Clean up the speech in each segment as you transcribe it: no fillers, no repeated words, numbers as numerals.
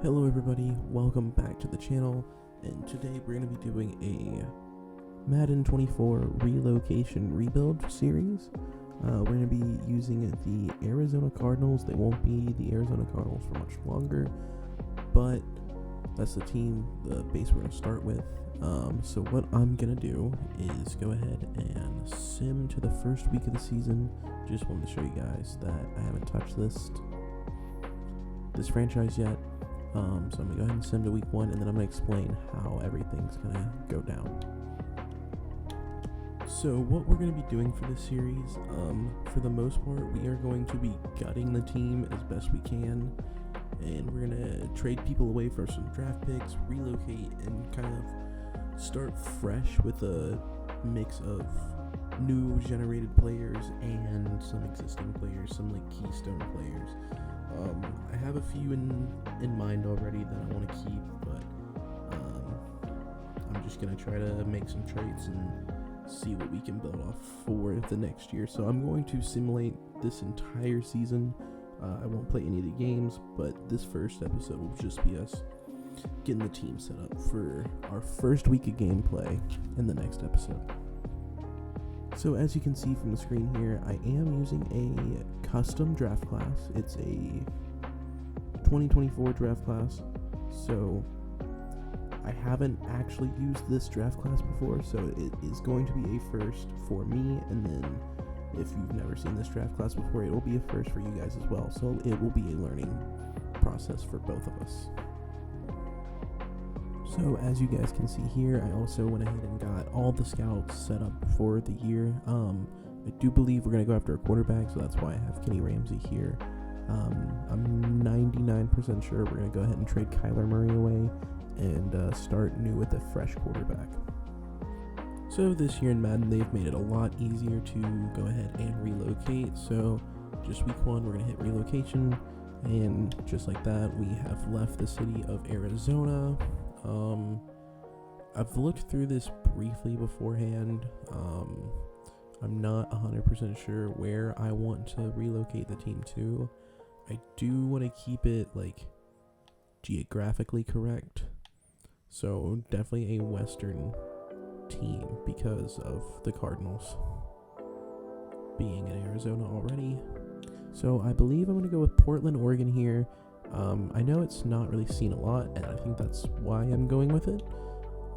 Hello everybody, welcome back to the channel, and today we're going to be doing a Madden 24 relocation rebuild series. We're going to be using the Arizona Cardinals. They won't be the Arizona Cardinals for much longer, but that's the team, the base we're going to start with. So what I'm going to do is go ahead and sim to the first week of the season. Just wanted to show you guys that I haven't touched this franchise yet. So I'm going to go ahead and sim to week 1, and then I'm going to explain how everything's going to go down. So what we're going to be doing for this series, for the most part, we are going to be gutting the team as best we can, and we're going to trade people away for some draft picks, relocate, and kind of start fresh with a mix of new generated players and some existing players, some like keystone players. I have a few in mind already that I want to keep, but I'm just going to try to make some trades and see what we can build off for the next year. So I'm going to simulate this entire season. I won't play any of the games, but this first episode will just be us getting the team set up for our first week of gameplay in the next episode. So as you can see from the screen here, I am using a custom draft class. It's a 2024 draft class, so I haven't actually used this draft class before, so it is going to be a first for me, and then if you've never seen this draft class before, it will be a first for you guys as well, so it will be a learning process for both of us. So as you guys can see here, I also went ahead and got all the scouts set up for the year. I do believe we're going to go after a quarterback, so that's why I have Kenny Ramsey here. I'm 99% sure we're going to go ahead and trade Kyler Murray away and start new with a fresh quarterback. So this year in Madden, they've made it a lot easier to go ahead and relocate. So just week 1, we're going to hit relocation, and just like that, we have left the city of Arizona. I've looked through this briefly beforehand. I'm not 100% sure where I want to relocate the team to. I do want to keep it like geographically correct, so definitely a Western team because of the Cardinals being in Arizona already. So I believe I'm going to go with Portland, Oregon here. I know it's not really seen a lot, and I think that's why I'm going with it.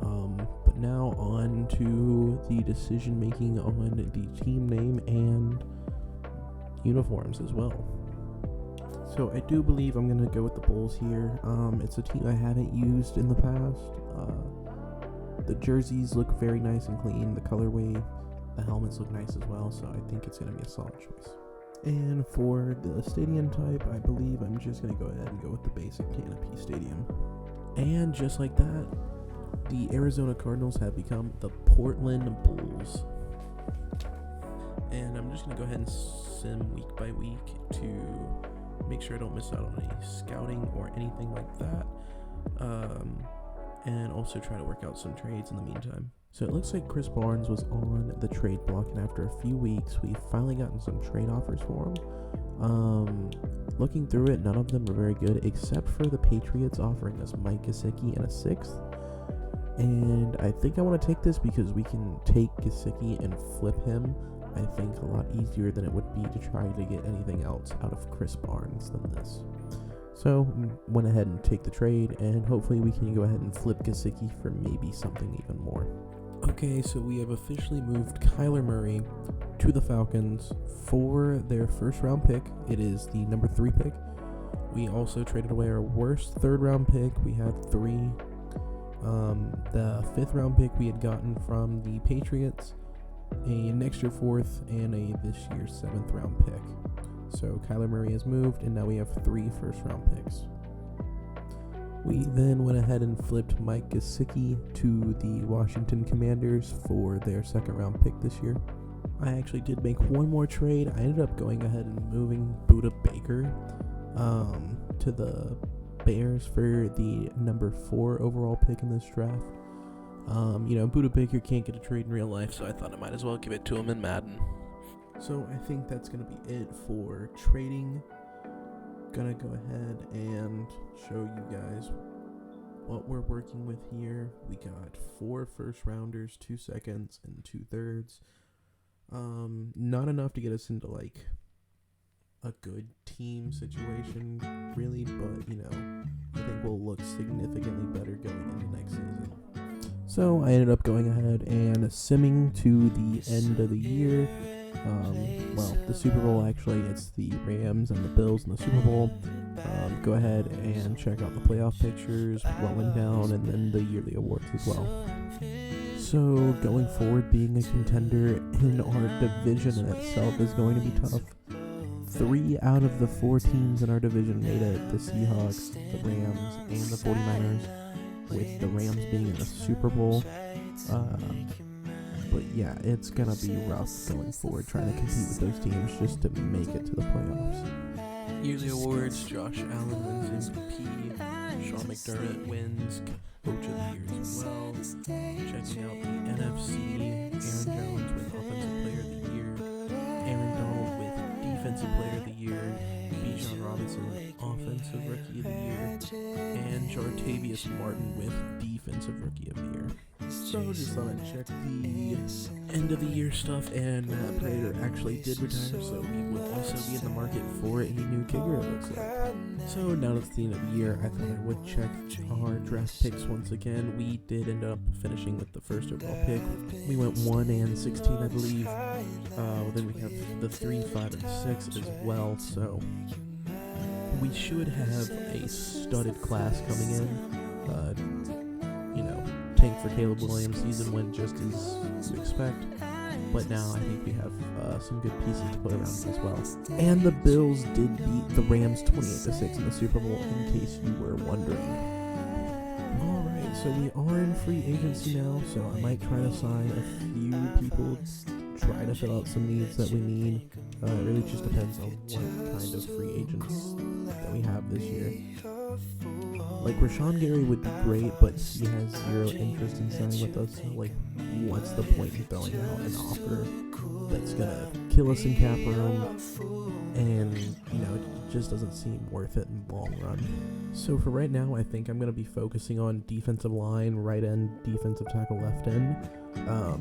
But now on to the decision making on the team name and uniforms as well. So I do believe I'm going to go with the Bulls here. It's a team I haven't used in the past. The jerseys look very nice and clean. The colorway, the helmets look nice as well, so I think it's going to be a solid choice. And for the stadium type, I believe I'm just going to go ahead and go with the basic canopy stadium. And just like that, the Arizona Cardinals have become the Portland Bulls. And I'm just going to go ahead and sim week by week to make sure I don't miss out on any scouting or anything like that. And also try to work out some trades in the meantime. So it looks like Chris Barnes was on the trade block, and after a few weeks, we've finally gotten some trade offers for him. Looking through it, none of them were very good, except for the Patriots offering us Mike Gesicki and a 6th. And I think I want to take this because we can take Gesicki and flip him, I think, a lot easier than it would be to try to get anything else out of Chris Barnes than this. So went ahead and take the trade, and hopefully we can go ahead and flip Gesicki for maybe something even more. Okay, so we have officially moved Kyler Murray to the Falcons for their first round pick. It is the number 3 pick. We also traded away our worst 3rd round pick. We had 3. The 5th round pick we had gotten from the Patriots, a next year 4th, and a this year's 7th round pick. So Kyler Murray has moved, and now we have 3 first round picks. We then went ahead and flipped Mike Gesicki to the Washington Commanders for their 2nd round pick this year. I actually did make one more trade. I ended up going ahead and moving Budda Baker to the Bears for the number 4 overall pick in this draft. Budda Baker can't get a trade in real life, so I thought I might as well give it to him in Madden. So I think that's going to be it for trading gonna go ahead and show you guys what we're working with here. We got 4 first rounders, 2 seconds, and 2 thirds. Not enough to get us into like a good team situation, really, but I think we'll look significantly better going into next season. So I ended up going ahead and simming to the end of the year. The Super Bowl, actually. It's the Rams and the Bills in the Super Bowl. Go ahead and check out the playoff pictures, what went down, and then the yearly awards as well. So going forward, being a contender in our division in itself is going to be tough. 3 out of the 4 teams in our division made it: the Seahawks, the Rams, and the 49ers, with the Rams being in the Super Bowl. But yeah, it's going to be rough going forward, trying to compete with those teams just to make it to the playoffs. Yearly awards: Josh Allen wins MVP, Sean McDermott wins Coach of the Year as well. Checking out the NFC, Aaron Jones wins Offensive Player of the Year, Aaron Donald with Defensive Player of the Year, Bijan Robinson Offensive Rookie of the Year, and Jartavius Martin with Defensive Rookie of the Year. So just thought I'd check the end of the year stuff, and Matt Prater actually did retire, so he would also be in the market for a new kicker, it looks like. So now that it's the end of the year, I thought I would check our draft picks once again. We did end up finishing with the first overall pick. We went 1 and 16, I believe. Then we have the 3, 5, and 6 as well, so we should have a studded class coming in. Tank for Caleb Williams season went just as you expect, but now I think we have some good pieces to put around him as well. And the Bills did beat the Rams 28-6 in the Super Bowl, in case you were wondering. Alright, so we are in free agency now, so I might try to sign a few people, try to fill out some needs that we need. It really just depends on what kind of free agents that we have this year. Like, Rashawn Gary would be great, but he has 0 interest in signing with us, so, what's the point in throwing out an offer that's gonna kill us in cap room, and, it just doesn't seem worth it in the long run. So for right now, I think I'm gonna be focusing on defensive line, right end, defensive tackle, left end.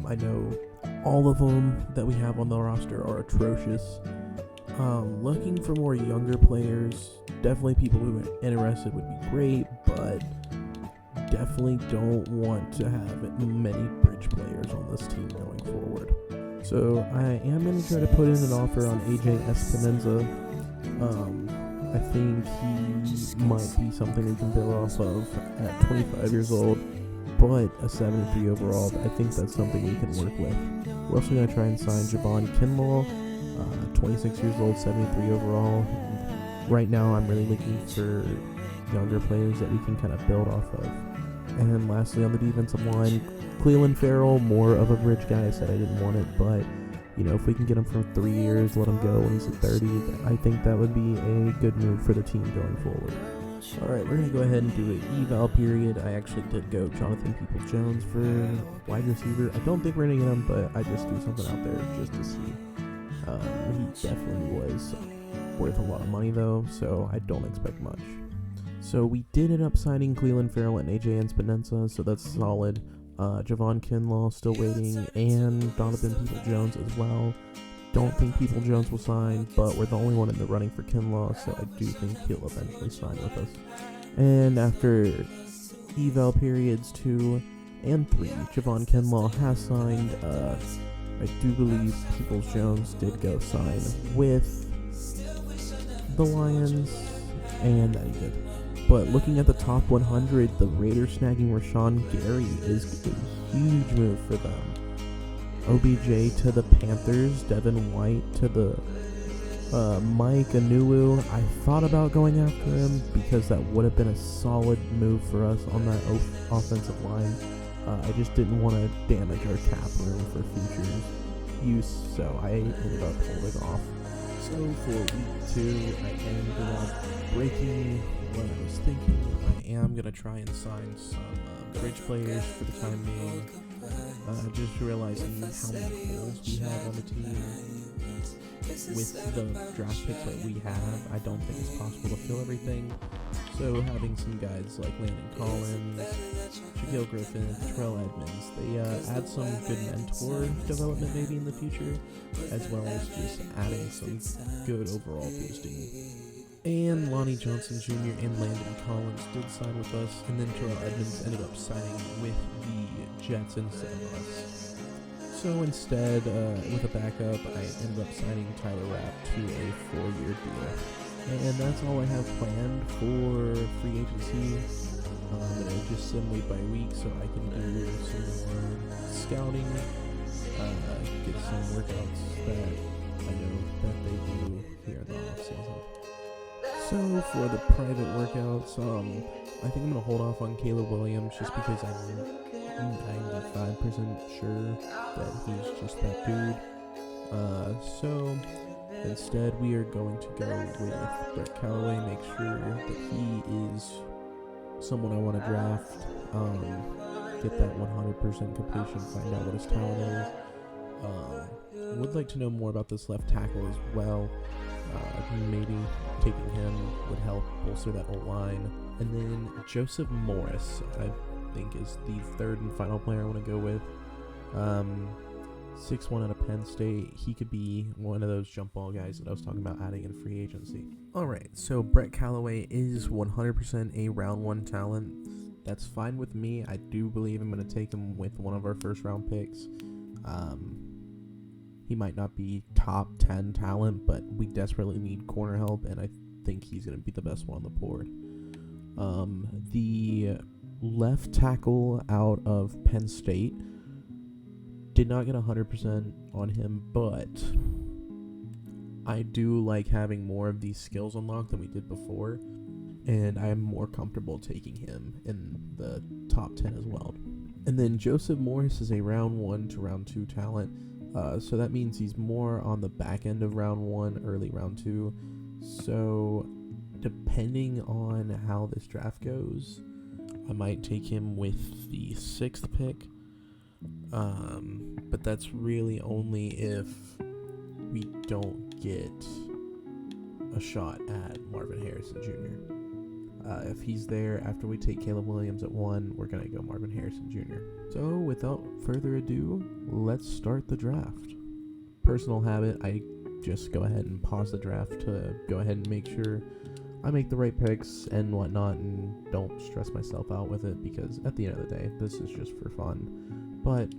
I know all of them that we have on the roster are atrocious. Looking for more younger players. Definitely people who are interested would be great, but definitely don't want to have many bridge players on this team going forward. So I am going to try to put in an offer on AJ Espinoza. I think he might be something we can build off of at 25 years old, but a 73 overall, I think that's something we can work with. We're also going to try and sign Javon Kinlaw, 26 years old, 73 overall. Right now, I'm really looking for younger players that we can kind of build off of. And lastly, on the defensive line, Cleveland Farrell, more of a bridge guy. I said I didn't want it, but if we can get him for 3 years, let him go when he's at 30, I think that would be a good move for the team going forward. Alright, we're going to go ahead and do an eval period. I actually did go Jonathan People-Jones for wide receiver. I don't think we're going to get him, but I just threw something out there just to see. He definitely was worth a lot of money though, so I don't expect much. So we did end up signing Cleveland Farrell and AJ Espinoza, so that's solid. Javon Kinlaw still waiting, and Donovan People-Jones as well. Don't think People-Jones will sign, but we're the only one in the running for Kinlaw, so I do think he'll eventually sign with us. And after eval periods 2 and 3, Javon Kinlaw has signed. I do believe Peoples-Jones did go sign with the Lions, and that he did. But looking at the top 100, the Raiders snagging Rashawn Gary is a huge move for them. OBJ to the Panthers, Devin White to the Mike Anulu. I thought about going after him because that would have been a solid move for us on that offensive line. I just didn't want to damage our cap room for future use, so I ended up holding off. So for week 2, I ended up breaking what I was thinking. I am going to try and sign some bridge players for the time being. Just realizing how many holes we have on the team with the draft picks that we have, I don't think it's possible to fill everything. So having some guys like Landon Collins, Shaquille Griffin, Terrell Edmonds, they add some good mentor development maybe in the future, as well as just adding some good overall boosting. And Lonnie Johnson Jr. and Landon Collins did sign with us, and then Terrell Edmonds ended up signing with the Jets instead of us. So instead, with a backup, I ended up signing Tyler Rapp to a 4-year deal. And that's all I have planned for free agency. I'm going to just sim week by week so I can do some more scouting, get some workouts that I know that they do here in the off-season. So for the private workouts, I think I'm going to hold off on Caleb Williams just because I'm 95% sure that he's just that dude. So instead we are going to go with Brett Callaway, make sure that he is someone I want to draft, get that 100% completion, find out what his talent is. Would like to know more about this left tackle as well. Maybe taking him would help bolster that O-line. And then Joseph Morris, I think, is the third and final player I want to go with. 6'1" out of Penn State. He could be one of those jump ball guys that I was talking about adding in free agency. Alright, so Brett Callaway is 100% a round 1 talent. That's fine with me. I do believe I'm going to take him with one of our first round picks. He might not be top 10 talent, but we desperately need corner help, and I think he's going to be the best one on the board. The left tackle out of Penn State did not get 100% on him, but I do like having more of these skills unlocked than we did before, and I am more comfortable taking him in the top 10 as well. And then Joseph Morris is a round 1 to round 2 talent. So that means he's more on the back end of round 1, early round 2. So depending on how this draft goes, I might take him with the 6th pick. But that's really only if we don't get a shot at Marvin Harrison Jr. If he's there after we take Caleb Williams at 1, we're going to go Marvin Harrison Jr. So without further ado, let's start the draft. Personal habit, I just go ahead and pause the draft to go ahead and make sure I make the right picks and whatnot, and don't stress myself out with it, because at the end of the day, this is just for fun. But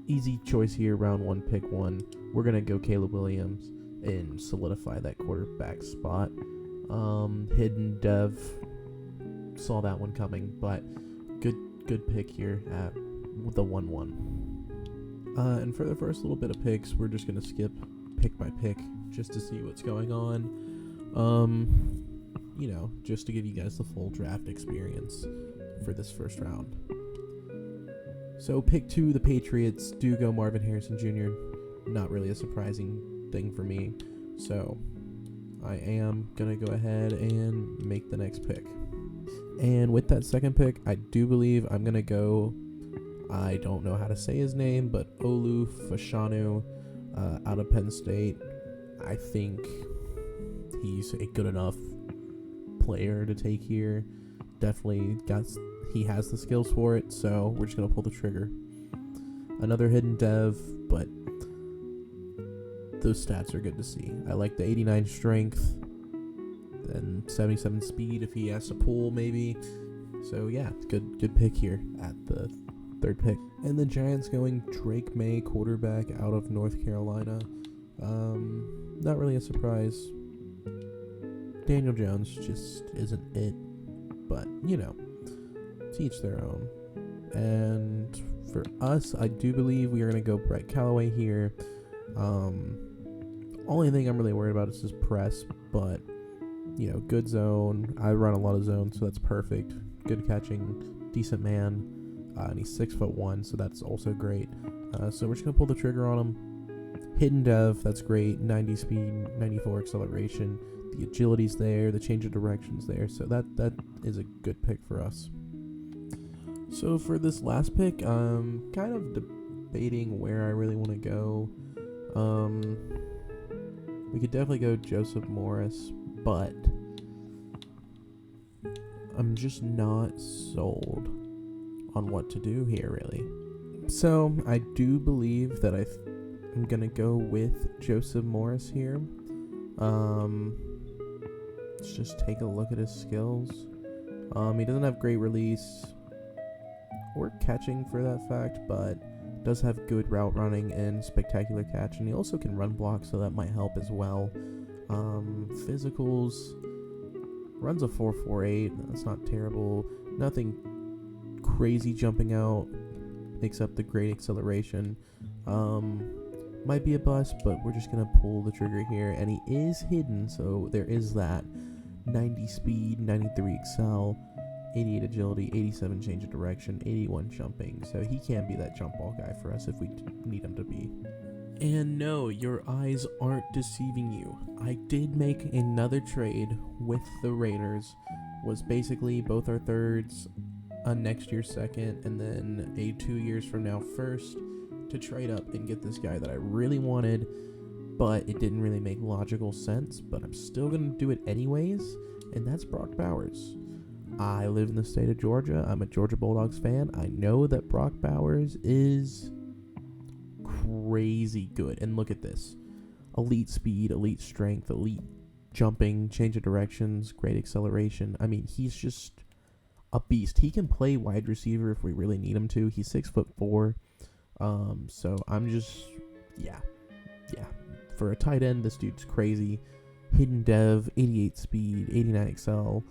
easy choice here, round 1, pick 1. We're going to go Caleb Williams and solidify that quarterback spot. Hidden Dev, saw that one coming, but good pick here at the 1-1. And for the first little bit of picks, we're just going to skip pick by pick just to see what's going on. Just to give you guys the full draft experience for this first round. So pick 2, the Patriots do go Marvin Harrison Jr. Not really a surprising thing for me. So I am going to go ahead and make the next pick. And with that second pick, I do believe I'm going to go, I don't know how to say his name, but Olu Fashanu out of Penn State. I think he's a good enough player to take here. Definitely he has the skills for it, so we're just going to pull the trigger. Another hidden dev, but those stats are good to see. I like the 89 strength and 77 speed if he has to pull maybe. So yeah, good pick here at the 3rd pick. And the Giants going Drake May, quarterback out of North Carolina. Not really a surprise. Daniel Jones just isn't it, but to each their own. And for us, I do believe we are going to go Brett Callaway here. Only thing I'm really worried about is his press, but good zone. I run a lot of zones, so that's perfect. Good catching, decent man, and he's 6'1", so that's also great. So we're just gonna pull the trigger on him. Hidden dev, that's great. 90 speed, 94 acceleration. The agility's there, the change of direction's there, so that is a good pick for us. So for this last pick, I'm kind of debating where I really want to go. We could definitely go Joseph Morris, but I'm just not sold on what to do here, really. So I do believe that I'm gonna go with Joseph Morris here. Let's just take a look at his skills. He doesn't have great release or catching for that fact, but does have good route running and spectacular catch, and he also can run block, so that might help as well. Physicals, runs a 4.48. That's not terrible. Nothing crazy jumping out except the great acceleration. Might be a bust, but we're just gonna pull the trigger here, and he is hidden, so there is that. 90 speed, 93 excel, 88 agility, 87 change of direction, 81 jumping, so he can be that jump ball guy for us if we need him to be. And no, your eyes aren't deceiving you. I did make another trade with the Raiders. Was basically both our thirds, a next year second, and then a 2 years from now first, to trade up and get this guy that I really wanted, but it didn't really make logical sense, but I'm still going to do it anyways, and that's Brock Bowers. I live in the state of Georgia. I'm a Georgia Bulldogs fan. I know that Brock Bowers is crazy good, and look at this. Elite speed, elite strength, elite jumping, change of directions, great acceleration. I mean, he's just a beast. He can play wide receiver if we really need him to. He's 6'4". So I'm just, yeah. For a tight end, this dude's crazy. Hidden dev, 88 speed, 89 excel,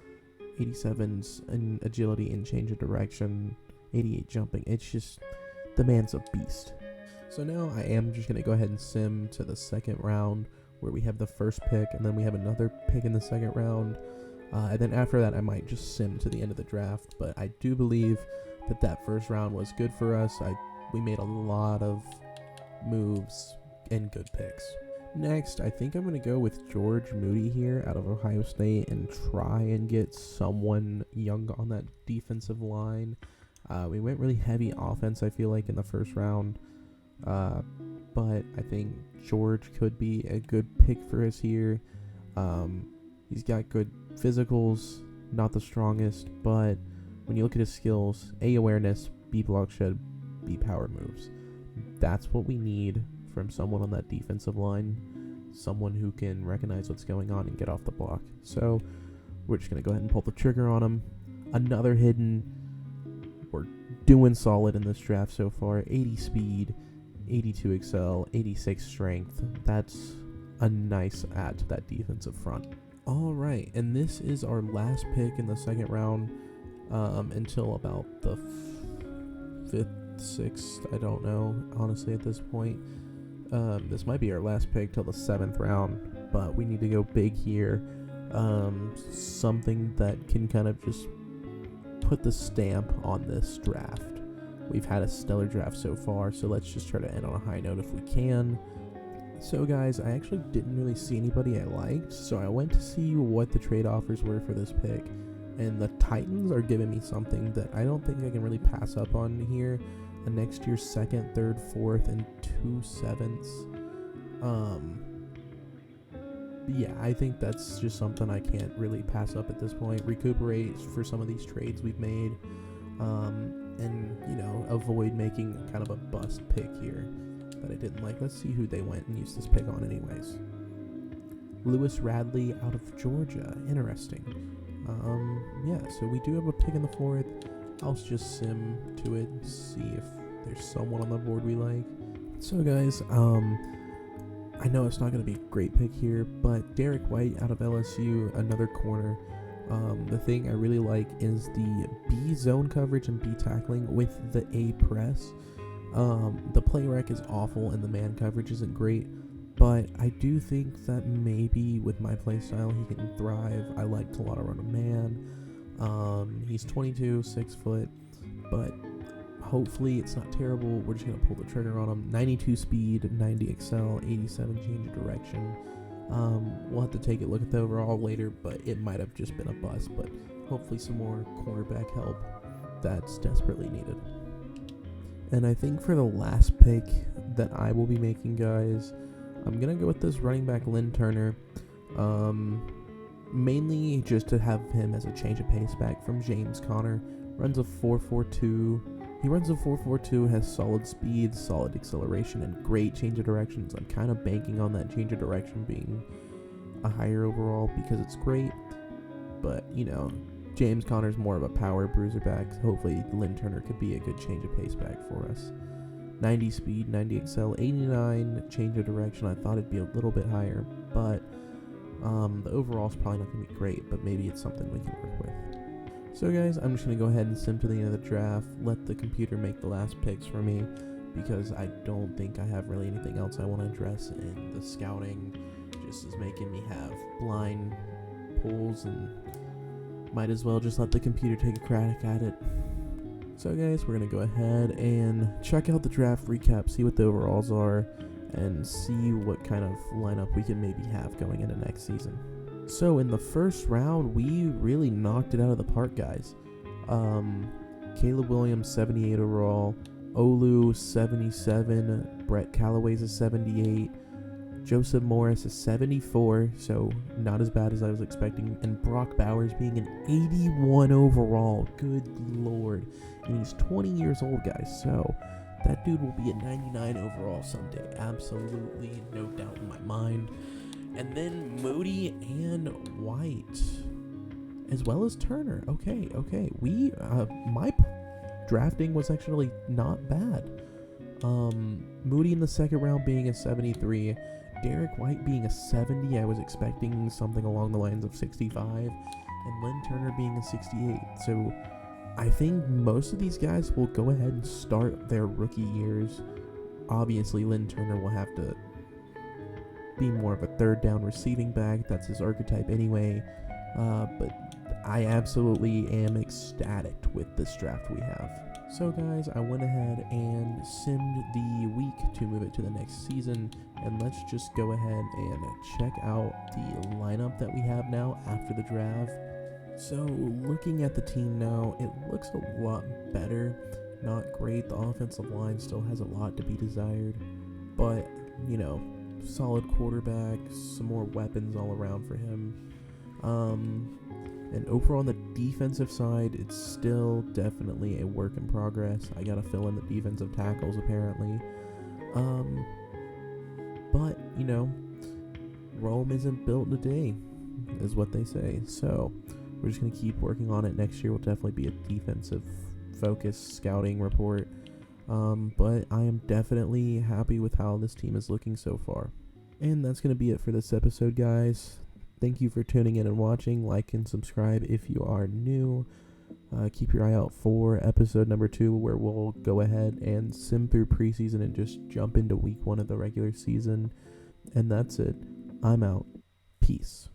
87 in agility and change of direction, 88 jumping. It's just, the man's a beast. So now I am just going to go ahead and sim to the second round, where we have the first pick, and then we have another pick in the second round. And then after that, I might just sim to the end of the draft. But I do believe that first round was good for us. We made a lot of moves and good picks. Next, I think I'm going to go with George Moody here out of Ohio State and try and get someone young on that defensive line. We went really heavy offense, I feel like, in the first round. But I think George could be a good pick for us here. He's got good physicals, not the strongest, but when you look at his skills, A, awareness, B, block shed, B, power moves. That's what we need from someone on that defensive line, someone who can recognize what's going on and get off the block. So we're just going to go ahead and pull the trigger on him. Another hidden. We're doing solid in this draft so far. 80 speed, 82 excel, 86 strength. That's a nice add to that defensive front. All right, and this is our last pick in the second round until about the 5th, 6th. I don't know, honestly, at this point. This might be our last pick till the 7th round, but we need to go big here. Something that can kind of just put the stamp on this draft. We've had a stellar draft so far, so let's just try to end on a high note if we can. So guys, I actually didn't really see anybody I liked, so I went to see what the trade offers were for this pick, and the Titans are giving me something that I don't think I can really pass up on here. A next year's 2nd, 3rd, 4th, and 2 7ths. Yeah, I think that's just something I can't really pass up at this point. Recuperate for some of these trades we've made, and, avoid making kind of a bust pick here that I didn't like. Let's see who they went and used this pick on anyways. Lewis Radley out of Georgia. Interesting. Yeah, so we do have a pick in the 4th. I'll just sim to it and see if there's someone on the board we like. So guys, I know it's not going to be a great pick here, but Derek White out of LSU, another corner. The thing I really like is the B zone coverage and B tackling with the A press. The play rec is awful and the man coverage isn't great, but I do think that maybe with my play style he can thrive. I liked a lot of run a man. He's 22, 6 foot, but hopefully it's not terrible. We're just going to pull the trigger on him. 92 speed, 90 excel, 87 change of direction. We'll have to take a look at the overall later, but it might have just been a bust, but hopefully some more cornerback help that's desperately needed. And I think for the last pick that I will be making, guys, I'm going to go with this running back Lynn Turner. Mainly just to have him as a change of pace back from James Conner. Runs a 4.42. He runs a 4.42, has solid speed, solid acceleration, and great change of directions. I'm kind of banking on that change of direction being a higher overall because it's great. But, James Conner's more of a power bruiser back. So hopefully Lynn Turner could be a good change of pace back for us. 90 speed, 90 excel, 89 change of direction. I thought it'd be a little bit higher, but the overall's probably not going to be great, but maybe it's something we can work with. So guys, I'm just going to go ahead and sim to the end of the draft, let the computer make the last picks for me, because I don't think I have really anything else I want to address, and the scouting just is making me have blind pulls, and might as well just let the computer take a crack at it. So guys, we're going to go ahead and check out the draft recap, see what the overalls are, and see what kind of lineup we can maybe have going into next season. So in the first round, we really knocked it out of the park, guys. Caleb Williams, 78 overall, Olu, 77, Brett Callaway's a 78, Joseph Morris is 74, so not as bad as I was expecting, and Brock Bowers being an 81 overall. Good lord. And he's 20 years old, guys, so that dude will be a 99 overall someday. Absolutely, no doubt in my mind. And then Moody and White, as well as Turner. Okay. My drafting was actually not bad. Moody in the second round being a 73, Derek White being a 70. I was expecting something along the lines of 65, and Lynn Turner being a 68. So I think most of these guys will go ahead and start their rookie years. Obviously, Lynn Turner will have to be more of a third down receiving back. That's his archetype anyway. But I absolutely am ecstatic with this draft we have. So guys, I went ahead and simmed the week to move it to the next season, and let's just go ahead and check out the lineup that we have now after the draft. So looking at the team now, it looks a lot better. Not great. The offensive line still has a lot to be desired, but solid quarterback, some more weapons all around for him. And over on the defensive side, it's still definitely a work in progress. I gotta fill in the defensive tackles apparently. But Rome isn't built in a day, is what they say. So we're just gonna keep working on it. Next year will definitely be a defensive focused scouting report. But I am definitely happy with how this team is looking so far. And that's going to be it for this episode, guys. Thank you for tuning in and watching. Like and subscribe if you are new. Keep your eye out for episode number 2, where we'll go ahead and sim through preseason and just jump into week 1 of the regular season. And that's it. I'm out. Peace.